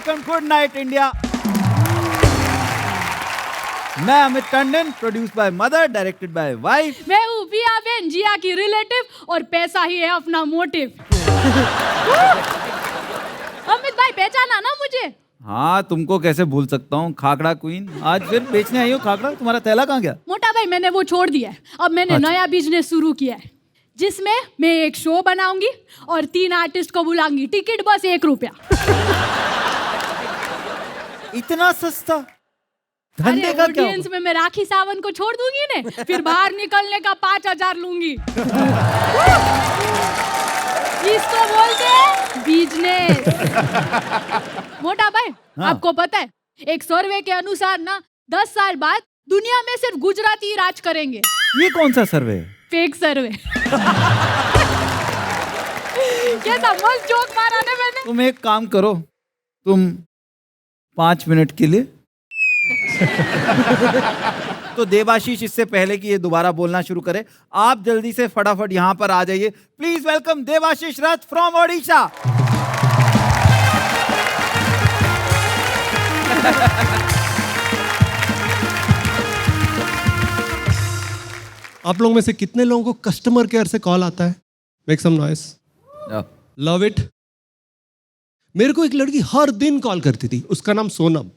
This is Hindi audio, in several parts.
Welcome good night India. मैं Amit Tandon, produced by mother, directed by wife. मैं हूँ पिया बहन, जिया की रिलेटिव, और पैसा ही है अपना मोटिव। अमित भाई पहचाना ना मुझे? हाँ, तुमको कैसे भूल सकता हूँ, खाखड़ा क्वीन। आज फिर बेचने आई हो खाखड़ा? तुम्हारा थैला कहाँ गया? मोटा भाई मैंने वो छोड़ दिया है, अब मैंने नया बिजनेस शुरू किया है, जिसमें मैं एक शो बनाऊंगी और 3 आर्टिस्ट को बुलाऊंगी। टिकट बस 1 रुपया। इतना सस्ता? धंधे का क्या? ऑडियंस में मैं राखी सावंत को छोड़ दूंगी ने, फिर बाहर निकलने का 5000 लूंगी। इसको बोलते हैं बिजनेस। मोटा भाई हाँ। आपको पता है एक सर्वे के अनुसार ना 10 साल बाद दुनिया में सिर्फ गुजराती राज करेंगे। ये कौन सा सर्वे है? फेक सर्वे। कैसा मस्त जोक मारा ना मैंने। तुम एक काम करो, तुम 5 मिनट के लिए तो देवाशीष इससे पहले कि ये दोबारा बोलना शुरू करे, आप जल्दी से फटाफट यहां पर आ जाइए। Please welcome Debashish Rath from Odisha. आप लोगों में से कितने लोगों को कस्टमर केयर से कॉल आता है? Make some noise. Love it. मेरे को एक लड़की हर दिन कॉल करती थी, उसका नाम सोनम।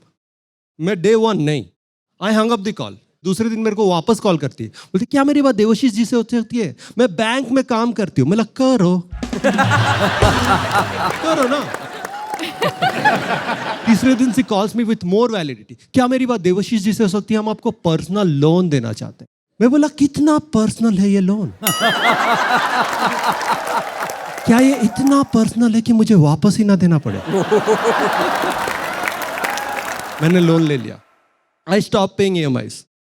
मैं डे 1 नहीं, आई हंग अप द कॉल। दूसरे दिन मेरे को वापस कॉल करती है, बोलती क्या मेरी बात देवाशीष जी से होती है? मैं बैंक में काम करती हूँ। मैं लग करो करो ना। तीसरे दिन she calls me with more validity, क्या मेरी बात देवाशीष जी से हो सकती है? हम आपको पर्सनल लोन देना चाहते हैं। मैं बोला कितना पर्सनल है ये लोन? क्या ये इतना पर्सनल है कि मुझे वापस ही ना देना पड़े? मैंने लोन ले लिया। I stop paying EMIs।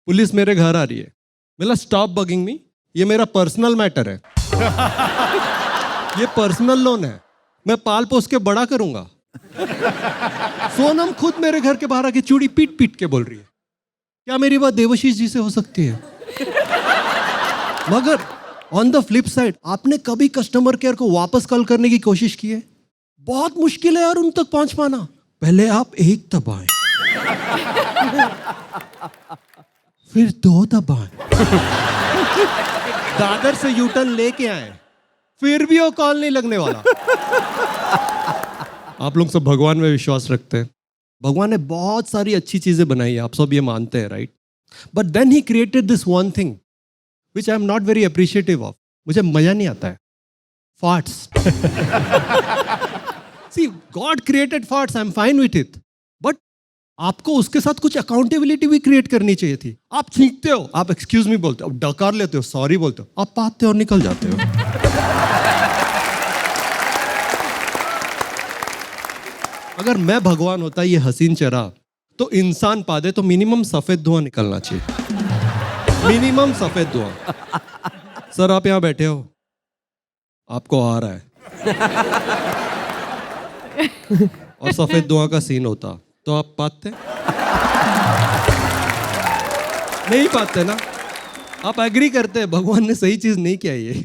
Police मेरे घर आ रही है। बोला स्टॉप बगिंग मी, ये मेरा पर्सनल मैटर है। ये पर्सनल लोन है, मैं पाल पोस के बड़ा करूंगा। सोनम खुद मेरे घर के बाहर आके चूड़ी पीट पीट के बोल रही है क्या मेरी बात देवाशीष जी से हो सकती है? मगर ऑन द फ्लिप साइड, आपने कभी कस्टमर केयर को वापस कॉल करने की कोशिश की है? बहुत मुश्किल है यार उन तक पहुंच पाना। पहले आप 1 दबाएं, फिर 2 दबाएं, दादर से यूटर्न लेके आए, फिर भी वो कॉल नहीं लगने वाला। आप लोग सब भगवान में विश्वास रखते हैं। भगवान ने बहुत सारी अच्छी चीजें बनाई है, आप सब ये मानते हैं, right? But then he created this one thing which I am not very appreciative of. मुझे मजा नहीं आता है। Farts. See, God created farts, I am fine with it, but आपको उसके साथ कुछ अकाउंटेबिलिटी भी क्रिएट करनी चाहिए थी। आप छींकते हो, आप एक्सक्यूज मी बोलते हो, डकार लेते हो, सॉरी बोलते हो, आप पाते हो और निकल जाते हो। अगर मैं भगवान होता ये हसीन चेहरा तो इंसान पा दे तो मिनिमम सफेद धुआं निकलना चाहिए। मिनिमम सफेद धुआं। सर आप यहां बैठे हो, आपको आ रहा है और सफेद धुआं का सीन होता तो आप पाते? नहीं पाते ना। आप एग्री करते हैं भगवान ने सही चीज नहीं किया ये।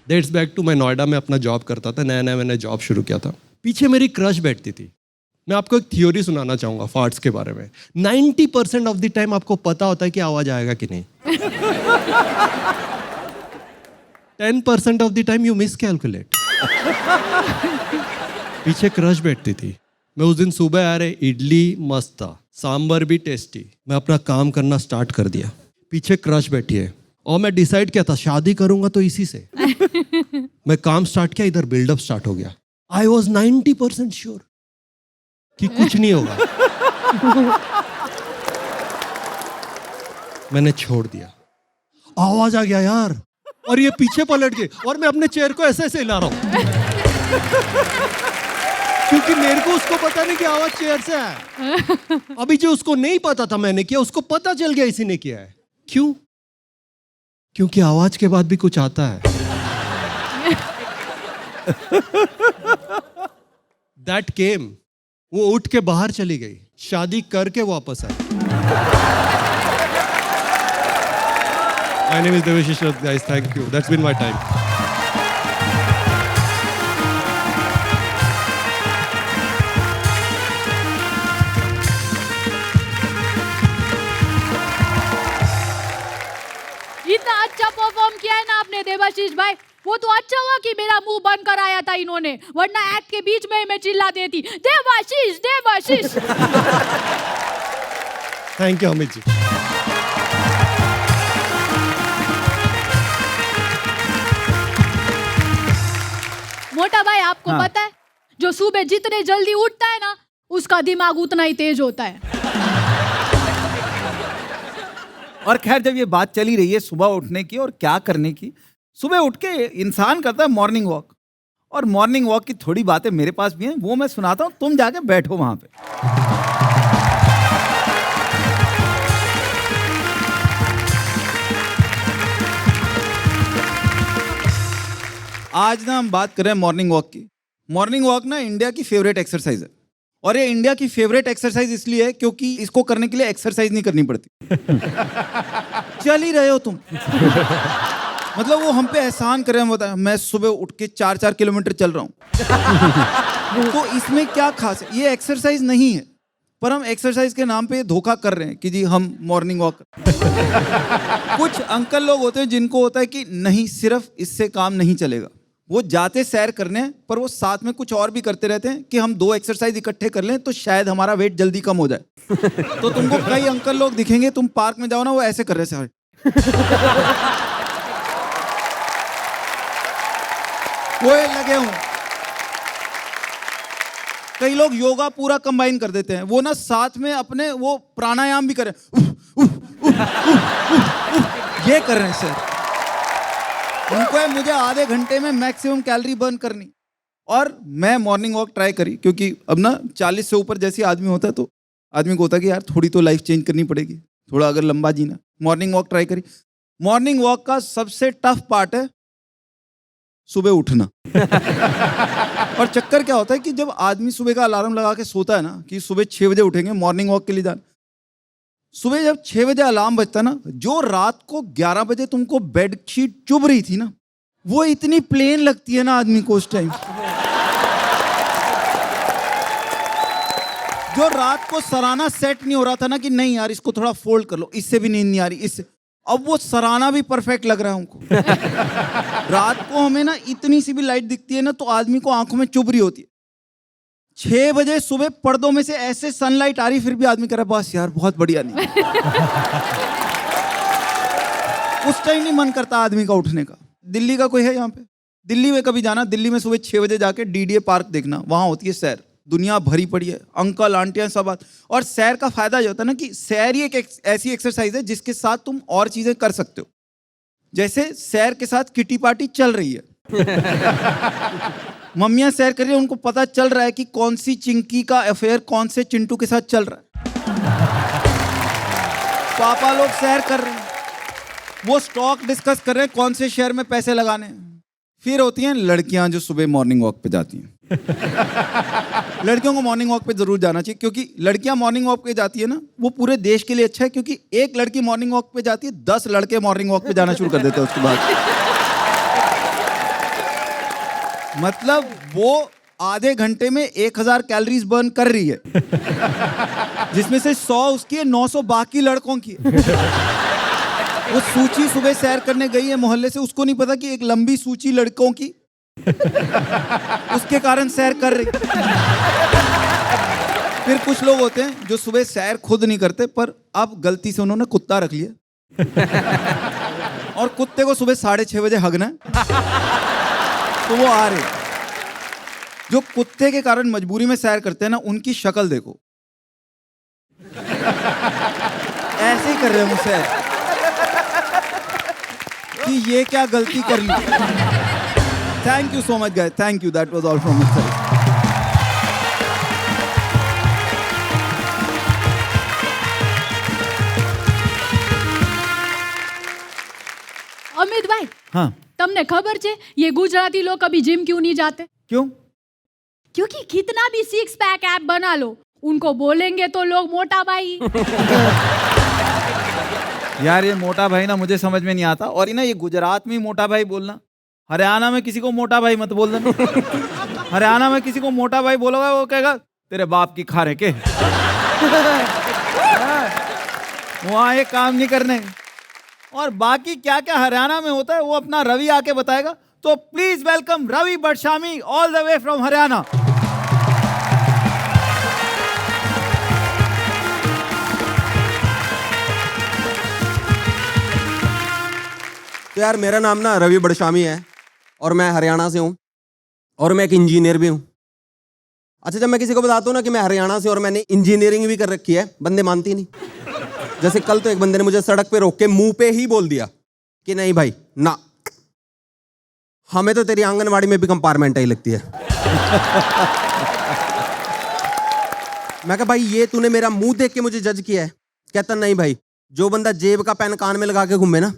डेट्स बैक टू मैं नोएडा में अपना जॉब करता था, नया नया मैंने जॉब शुरू किया था। पीछे मेरी क्रश बैठती थी। मैं आपको एक थ्योरी सुनाना चाहूंगा फार्ट्स के बारे में। 90% ऑफ द टाइम आपको पता होता है कि आवाज आएगा कि नहीं। 10% of the time you miss calculate. पीछे क्रश बैठती थी। मैं उस दिन सुबह आ रहे, इडली मस्त था, सांबर भी टेस्टी। मैं अपना काम करना स्टार्ट कर दिया। पीछे क्रश बैठी है और मैं डिसाइड किया था शादी करूंगा तो इसी से। मैं काम स्टार्ट किया, इधर बिल्डअप स्टार्ट हो गया। आई वॉज 90% श्योर कि कुछ नहीं होगा। मैंने छोड़ दिया। आवाज आ गया यार, और ये पीछे पलट गए और मैं अपने चेयर को ऐसे ऐसे हिला रहा हूं क्योंकि मेरे को उसको पता नहीं कि आवाज चेयर से है। अभी जो उसको नहीं पता था मैंने किया, उसको पता चल गया इसी ने किया है। क्यों? क्योंकि आवाज के बाद भी कुछ आता है। That came. वो उठ के बाहर चली गई, शादी करके वापस आई। My name is Debashish Rath guys, thank you, that's been my time. आपने देवाशीष भाई, वो तो अच्छा हुआ कि मेरा मुंह बंद कराया था इन्होंने, वरना एक्ट के बीच में ही मैं चिल्ला देती देवाशीष देवाशीष। Thank you Amit ji. मोटा भाई आपको हाँ। पता है, जो सुबह जितने जल्दी उठता है ना, उसका दिमाग उतना ही तेज होता है। और खैर, जब ये बात चली रही है सुबह उठने की और क्या करने की, सुबह उठ के इंसान करता है मॉर्निंग वॉक, और मॉर्निंग वॉक की थोड़ी बातें मेरे पास भी हैं, वो मैं सुनाता हूं, तुम जाके बैठो वहां पे। आज ना हम बात कर रहे हैं मॉर्निंग वॉक की। मॉर्निंग वॉक ना इंडिया की फेवरेट एक्सरसाइज है, और ये इंडिया की फेवरेट एक्सरसाइज इसलिए है क्योंकि इसको करने के लिए एक्सरसाइज नहीं करनी पड़ती। चल ही रहे हो तुम। मतलब वो हम पे एहसान कर रहे हैं, बताया मैं सुबह उठ के 4-4 किलोमीटर चल रहा हूँ। तो इसमें क्या खास है? ये एक्सरसाइज नहीं है, पर हम एक्सरसाइज के नाम पे धोखा कर रहे हैं कि जी हम मॉर्निंग वॉक। कुछ अंकल लोग होते हैं जिनको होता है कि नहीं, सिर्फ इससे काम नहीं चलेगा। वो जाते सैर करने, पर वो साथ में कुछ और भी करते रहते हैं कि हम 2 एक्सरसाइज इकट्ठे कर लें तो शायद हमारा वेट जल्दी कम हो जाए। तो तुमको कई अंकल लोग दिखेंगे, तुम पार्क में जाओ ना, वो ऐसे कर रहे सारे। वो लगे हों। कई लोग योगा पूरा कंबाइन कर देते हैं, वो ना साथ में अपने वो प्राणायाम भी करें, ये कर रहे हैं सर। उनको है मुझे आधे घंटे में मैक्सिमम कैलोरी बर्न करनी। और मैं मॉर्निंग वॉक ट्राई करी, क्योंकि अब ना 40 से ऊपर जैसे आदमी होता है तो आदमी को होता है कि यार थोड़ी तो लाइफ चेंज करनी पड़ेगी, थोड़ा अगर लंबा जीना। मॉर्निंग वॉक ट्राई करी। मॉर्निंग वॉक का सबसे टफ पार्ट है सुबह उठना। और चक्कर क्या होता है कि जब आदमी सुबह का अलार्म लगा के सोता है ना कि सुबह 6 बजे उठेंगे मॉर्निंग वॉक के लिए जाना, सुबह जब 6 बजे अलार्म बजता ना, जो रात को 11 बजे तुमको बेडशीट चुभ रही थी ना, वो इतनी प्लेन लगती है ना आदमी को उस टाइम। जो रात को सराहना सेट नहीं हो रहा था ना कि नहीं यार इसको थोड़ा फोल्ड कर लो, इससे भी नींद नहीं आ रही, इससे, अब वो सराहना भी परफेक्ट लग रहा है हमको। रात को हमें ना इतनी सी भी लाइट दिखती है ना तो आदमी को आंखों में चुभ रही होती है। 6 बजे सुबह पर्दों में से ऐसे सनलाइट आ रही, फिर भी आदमी कह रहा है बस यार बहुत बढ़िया नहीं। उस टाइम नहीं मन करता आदमी का उठने का। दिल्ली का कोई है यहाँ पे? दिल्ली में कभी जाना, दिल्ली में सुबह 6 बजे जाके डीडीए पार्क देखना, वहां होती है सैर, दुनिया भरी पड़ी है, अंकल आंटियां सब बात। और सैर का फायदा ये होता है ना कि सैर ही एक ऐसी एक्सरसाइज है जिसके साथ तुम और चीजें कर सकते हो। जैसे सैर के साथ किटी पार्टी चल रही है। मम्मियां सैर कर रही है, उनको पता चल रहा है कि कौन सी चिंकी का अफेयर कौन से चिंटू के साथ चल रहा है। पापा लोग सैर कर रहे हैं, वो स्टॉक डिस्कस कर रहे हैं कौन से शेयर में पैसे लगाने हैं। फिर होती हैं लड़कियां जो सुबह मॉर्निंग वॉक पे जाती हैं। लड़कियों को मॉर्निंग वॉक पे जरूर जाना चाहिए, क्योंकि लड़कियां मॉर्निंग वॉक पे जाती है ना, वो पूरे देश के लिए अच्छा है। क्योंकि एक लड़की मॉर्निंग वॉक पे जाती है, 10 लड़के मॉर्निंग वॉक पे जाना शुरू कर देते हैं उसके बाद। मतलब वो आधे घंटे में 1000 कैलोरीज बर्न कर रही है, जिसमें से 100 उसकी है, 900 बाकी लड़कों की है। वो सूची सुबह सैर करने गई है मोहल्ले से, उसको नहीं पता कि एक लंबी सूची लड़कों की उसके कारण सैर कर रही। फिर कुछ लोग होते हैं जो सुबह सैर खुद नहीं करते, पर अब गलती से उन्होंने कुत्ता रख लिया और कुत्ते को सुबह 6:30 बजे हगना है, तो वो आ रहे। जो कुत्ते के कारण मजबूरी में सैर करते हैं ना, उनकी शक्ल देखो, ऐसे ही कर रहे हैं सैर कि ये क्या गलती कर ली। Thank you so much guys, thank you, that was all from my side. Amit ભાઈ, हाँ, તમને ખબર છે ये गुजराती लोग कभी जिम क्यों नहीं जाते? क्यों? क्योंकि कितना भी 6 पैक ऐप बना लो, उनको बोलेंगे तो लोग मोटा भाई। यार ये मोटा भाई ना मुझे समझ में नहीं आता। और ये ना ये गुजरात में ही मोटा भाई बोलना, हरियाणा में किसी को मोटा भाई मत बोल देना। हरियाणा में किसी को मोटा भाई बोलोगे वो कहेगा तेरे बाप की खारे के। वहां ये काम नहीं करने। और बाकी क्या क्या हरियाणा में होता है वो अपना रवि आके बताएगा। तो please welcome Ravi Badshami all the way from Haryana. तो यार मेरा नाम ना रवि बड़शामी है और मैं हरियाणा से हूँ और मैं एक इंजीनियर भी हूँ। अच्छा, जब मैं किसी को बताता हूँ ना कि मैं हरियाणा से और मैंने इंजीनियरिंग भी कर रखी है, बंदे मानते ही नहीं। जैसे कल तो एक बंदे ने मुझे सड़क पे रोक के मुंह पे ही बोल दिया कि नहीं भाई ना, हमें तो तेरी आंगनवाड़ी में भी कंपार्टमेंट ही लगती है। मैं कहा भाई ये तूने मेरा मुंह देख के मुझे जज किया है? कहता नहीं भाई, जो बंदा जेब का पेन कान में लगा के घूमे ना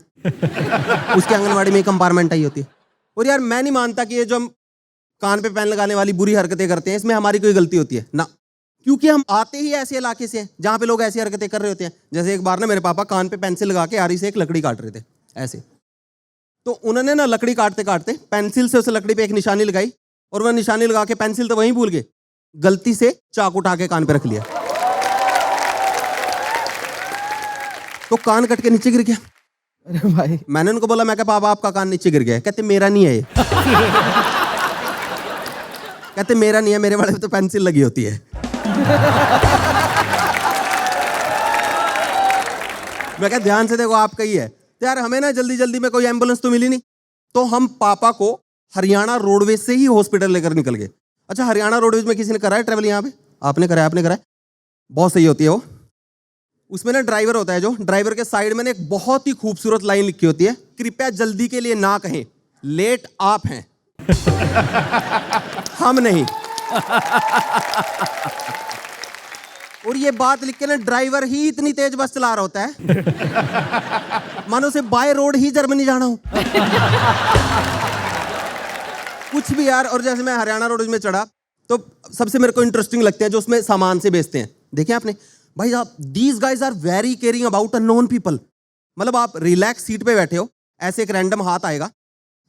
उसकी आंगनवाड़ी में कंपार्टमेंट ही होती है। और यार मैं नहीं मानता कि ये जो हम कान पे पेन लगाने वाली बुरी हरकतें करते हैं इसमें हमारी कोई गलती होती है ना, क्योंकि हम आते ही ऐसे इलाके से हैं जहां पे लोग ऐसी हरकतें कर रहे होते हैं। जैसे एक बार ना मेरे पापा कान पे पेंसिल लगा के आरी से एक लकड़ी काट रहे थे ऐसे, तो उन्होंने ना लकड़ी काटते काटते पेंसिल से उस लकड़ी पे एक निशानी लगाई और वह निशानी लगा के पेंसिल तो वहीं भूल गए, गलती से चाकू उठा के कान पे रख लिया, तो कान कट के नीचे गिर गया। अरे भाई, मैंने उनको बोला, मैं कहा पापा आपका कान नीचे गिर गया है। कहते मेरा नहीं है ये। कहते मेरा नहीं है, मेरे वाले पे तो पेंसिल लगी होती है। मैं कहा ध्यान से देखो आपका ही है। तो यार हमें ना जल्दी जल्दी में कोई एम्बुलेंस तो मिली नहीं, तो हम पापा को हरियाणा रोडवेज से ही हॉस्पिटल लेकर निकल गए। अच्छा, हरियाणा रोडवेज में किसी ने करा है ट्रेवल यहाँ पे? आपने कराया? आपने कराया? बहुत सही होती है वो। उसमें ना ड्राइवर होता है, जो ड्राइवर के साइड में ना एक बहुत ही खूबसूरत लाइन लिखी होती है, कृपया जल्दी के लिए ना कहें, लेट आप हैं हम नहीं। और ये बात लिख के ना ड्राइवर ही इतनी तेज बस चला रहा होता है मानो उसे बाय रोड ही जर्मनी जाना हो। कुछ भी यार। और जैसे मैं हरियाणा रोड में चढ़ा तो सबसे मेरे को इंटरेस्टिंग लगते हैं जो उसमें सामान से बेचते हैं। देखिए आपने भाई साहब, these guys are very caring about unknown people. मतलब आप रिलैक्स सीट पे बैठे हो, ऐसे एक रैंडम हाथ आएगा,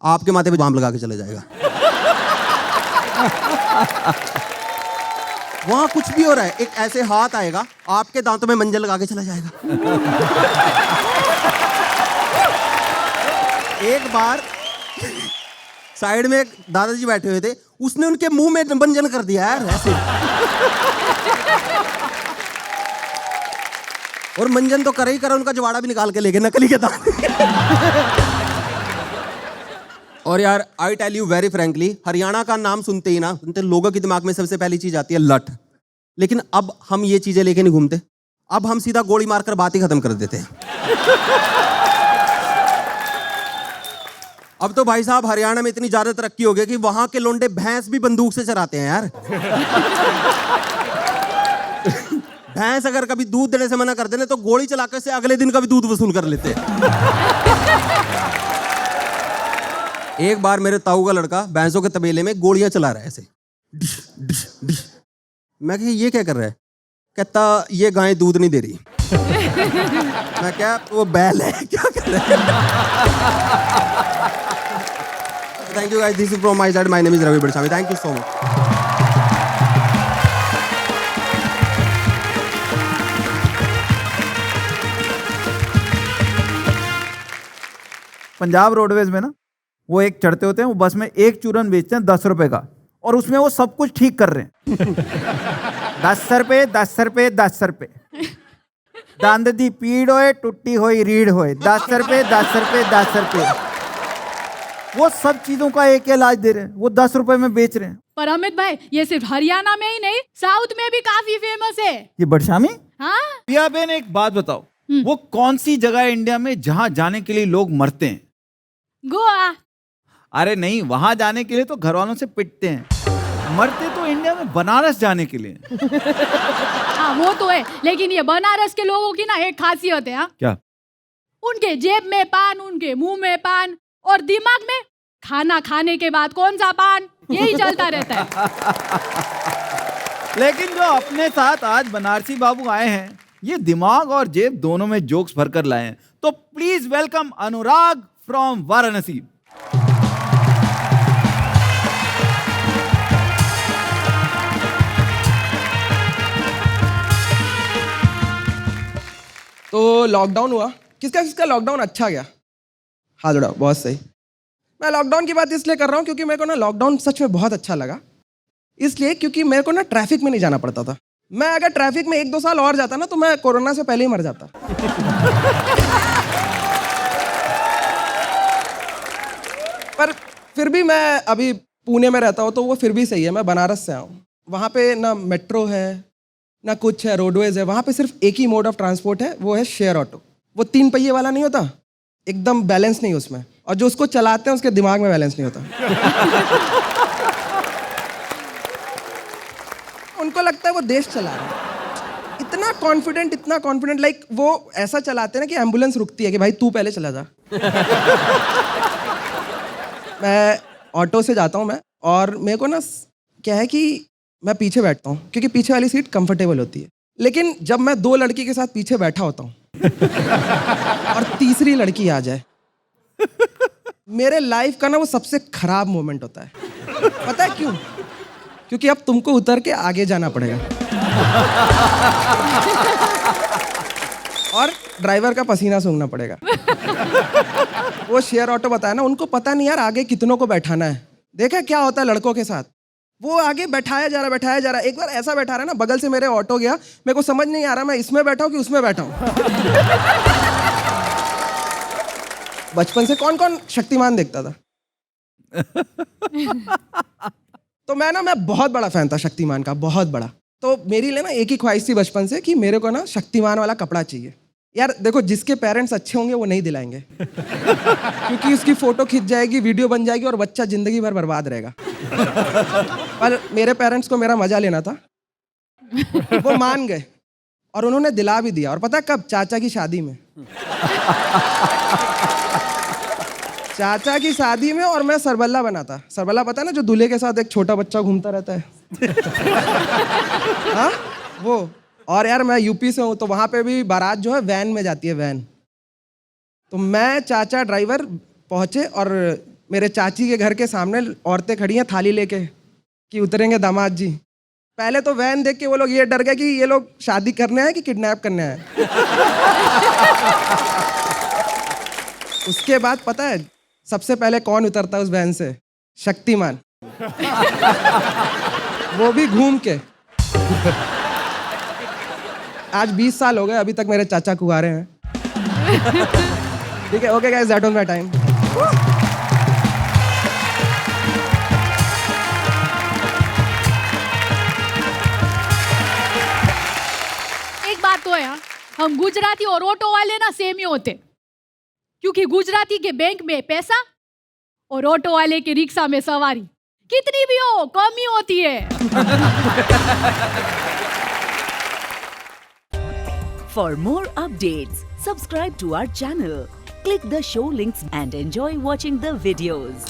आपके माथे पे बाम लगा के चले जाएगा। वहां कुछ भी हो रहा है, एक ऐसे हाथ आएगा, आपके दांतों में मंजन लगा के चला जाएगा। एक बार साइड में एक दादाजी बैठे हुए थे, उसने उनके मुंह में मंजन कर दिया यार ऐसे। और मंजन तो कर ही करा, उनका जवाड़ा भी निकाल के ले गए, नकली के दांत। और यार I tell you very frankly, Haryana का नाम सुनते ही ना लोगों के दिमाग में सबसे पहली चीज आती है लठ। लेकिन अब हम ये चीजें लेके नहीं घूमते, अब हम सीधा गोली मारकर बात ही खत्म कर देते हैं। अब तो भाई साहब हरियाणा में इतनी ज्यादा तरक्की हो गई कि वहां के लोंडे भैंस भी बंदूक से चराते हैं यार। भैंस अगर कभी दूध देने से मना कर देने तो गोली चलाकर से अगले दिन का भी दूध वसूल कर लेते हैं। एक बार मेरे ताऊ का लड़का भैंसों के तबेले में गोलियां चला रहा है ऐसे, डिश डिश डिश। मैं कहा ये क्या कर रहा है? कहता ये गाय दूध नहीं दे रही। मैं क्या, वो बैल है क्या कर रहा है? Thank you guys, this is from my side, my name is Ravi Badshami, thank you so much. Punjab roadways में ना वो एक चढ़ते होते हैं, वो बस में एक चूरन बेचते हैं 10 रुपए का, और उसमें वो सब कुछ ठीक कर रहे हैं। 10 रुपए 10 रुपए 10 रुपए, दंद दी पीड़ होए टुट्टी हुई रीढ़ होए, 10 रुपए 10 रुपए 10 रुपए। वो सब चीजों का एक इलाज दे रहे हैं, वो 10 रुपए में बेच रहे हैं। पर अमित भाई, ये सिर्फ हरियाणा में ही नहीं, साउथ में भी काफी फेमस है। ये बड़शामी। हाँ, पिया बेन एक बात बताओ, वो कौन सी जगह है इंडिया में जहां जाने के लिए लोग मरते हैं? गोवा। अरे नहीं, वहां जाने के लिए तो घर वालों से पिटते हैं, मरते तो इंडिया में बनारस जाने के लिए। हाँ वो तो है, लेकिन ये बनारस के लोगों की ना एक खासियत है। हाँ? क्या? उनके जेब में पान, उनके मुंह में पान, और दिमाग में खाना खाने के बाद कौन सा पान, यही चलता रहता है। लेकिन जो अपने साथ आज बनारसी बाबू आए हैं, ये दिमाग और जेब दोनों में जोक्स भरकर लाए हैं। तो please welcome Anurag from Varanasi. तो लॉकडाउन हुआ, किसका किसका लॉकडाउन अच्छा गया? हाथ उड़ाओ, बहुत सही। मैं लॉकडाउन की बात इसलिए कर रहा हूँ क्योंकि मेरे को ना लॉकडाउन सच में बहुत अच्छा लगा। इसलिए क्योंकि मेरे को ना ट्रैफिक में नहीं जाना पड़ता था। मैं अगर ट्रैफिक में 1-2 साल और जाता ना तो मैं कोरोना से पहले ही मर जाता। पर फिर भी मैं अभी पुणे में रहता हूँ तो वो फिर भी सही है। मैं बनारस से आया हूँ, वहाँ पे ना मेट्रो है ना कुछ है, रोडवेज है। वहाँ पे सिर्फ एक ही मोड ऑफ ट्रांसपोर्ट है, वो है शेयर ऑटो। वो 3 पहिए वाला नहीं होता, एकदम बैलेंस नहीं उसमें, और जो उसको चलाते हैं उसके दिमाग में बैलेंस नहीं होता। उनको लगता है वो देश चला रहा है। इतना कॉन्फिडेंट, लाइक वो ऐसा चलाते हैं ना कि एम्बुलेंस रुकती है कि भाई तू पहले चला जा। मैं ऑटो से जाता हूँ मैं, और मेरे को ना क्या है कि मैं पीछे बैठता हूँ क्योंकि पीछे वाली सीट कंफर्टेबल होती है। लेकिन जब मैं 2 लड़की के साथ पीछे बैठा होता हूँ और तीसरी लड़की आ जाए, मेरे लाइफ का ना वो सबसे खराब मोमेंट होता है। पता है क्यों? क्योंकि अब तुमको उतर के आगे जाना पड़ेगा और ड्राइवर का पसीना सूंघना पड़ेगा। वो शेयर ऑटो बताया ना, उनको पता नहीं यार आगे कितनों को बैठाना है। देखा क्या होता है लड़कों के साथ, वो आगे बैठाया जा रहा। एक बार ऐसा बैठा रहा ना, बगल से मेरे ऑटो गया, मेरे को समझ नहीं आ रहा मैं इसमें बैठा हूँ कि उसमें बैठा हूँ। बचपन से कौन कौन शक्तिमान देखता था? तो मैं बहुत बड़ा फैन था शक्तिमान का, बहुत बड़ा। तो मेरी लिए ना एक ही ख्वाहिश थी बचपन से कि मेरे को ना शक्तिमान वाला कपड़ा चाहिए। यार देखो, जिसके पेरेंट्स अच्छे होंगे वो नहीं दिलाएंगे क्योंकि उसकी फोटो खिंच जाएगी, वीडियो बन जाएगी और बच्चा जिंदगी भर बर्बाद रहेगा। पर मेरे पेरेंट्स को मेरा मजा लेना था, वो मान गए और उन्होंने दिला भी दिया। और पता है कब? चाचा की शादी में। चाचा की शादी में, और मैं सरबल्ला बना था। सरबल्ला पता है ना, जो दूल्हे के साथ एक छोटा बच्चा घूमता रहता है। हाँ वो। और यार मैं यूपी से हूँ तो वहाँ पे भी बारात जो है वैन में जाती है, वैन। तो मैं चाचा ड्राइवर पहुँचे और मेरे चाची के घर के सामने औरतें खड़ी हैं थाली लेके कि उतरेंगे दामाद जी। पहले तो वैन देख के वो लोग ये डर गए कि ये लोग शादी करने आए कि किडनैप करने आए। उसके बाद पता है सबसे पहले कौन उतरता है उस वैन से? शक्तिमान। वो भी घूम के। आज 20 साल हो गए, अभी तक मेरे चाचा कुंवारे हैं। ठीक है, okay guys, that was my time. एक बात तो है, हम गुजराती और ऑटो वाले ना सेम ही होते, क्योंकि गुजराती के बैंक में पैसा और ऑटो वाले के रिक्शा में सवारी कितनी भी हो कम ही होती है। For more updates, subscribe to our channel, click the show links and enjoy watching the videos.